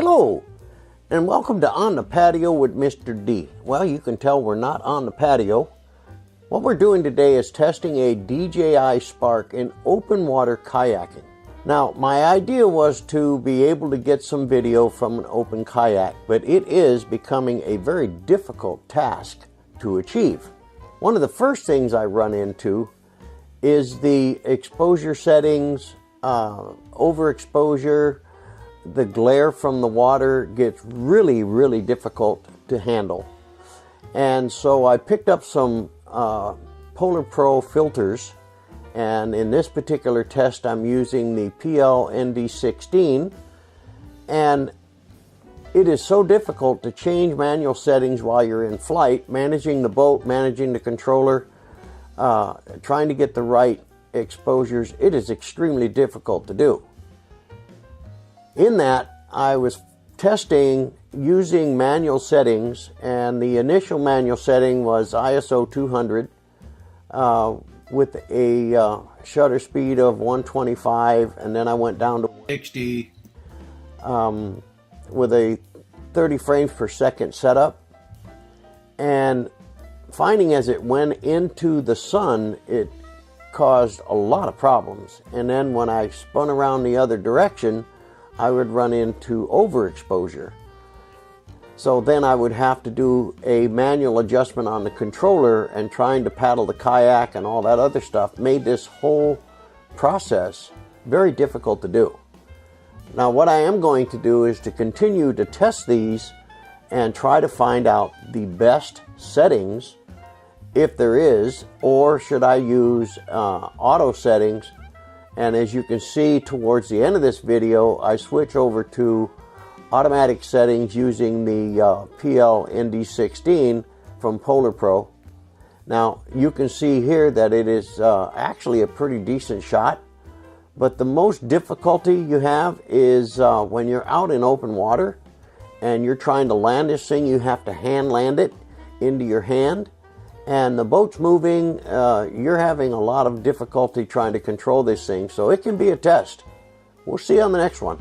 Hello, and welcome to On the Patio with Mr. D. Well, you can tell we're not on the patio. What we're doing today is testing a DJI Spark in open water kayaking. Now, my idea was to be able to get some video from an open kayak, but it is becoming a very difficult task to achieve. One of the first things I run into is the exposure settings, overexposure. The glare from the water gets really difficult to handle. And so I picked up some Polarpro filters, and in this particular test I'm using the PL-ND16, and it is so difficult to change manual settings while you're in flight, managing the boat, managing the controller, trying to get the right exposures. It is extremely difficult to do. In that, I was testing using manual settings, and the initial manual setting was ISO 200 with a shutter speed of 125, and then I went down to 60 with a 30 frames per second setup. And finding as it went into the sun, it caused a lot of problems. And then when I spun around the other direction, I would run into overexposure. So then I would have to do a manual adjustment on the controller, and trying to paddle the kayak and all that other stuff made this whole process very difficult to do. Now what I am going to do is to continue to test these and try to find out the best settings, if there is, or should I use auto settings. And as you can see towards the end of this video, I switch over to automatic settings using the PL-ND16 from Polarpro. Now you can see here that it is actually a pretty decent shot, but the most difficulty you have is when you're out in open water and you're trying to land this thing. You have to hand land it into your hand, and the boat's moving. You're having a lot of difficulty trying to control this thing, so it can be a test. We'll see you on the next one.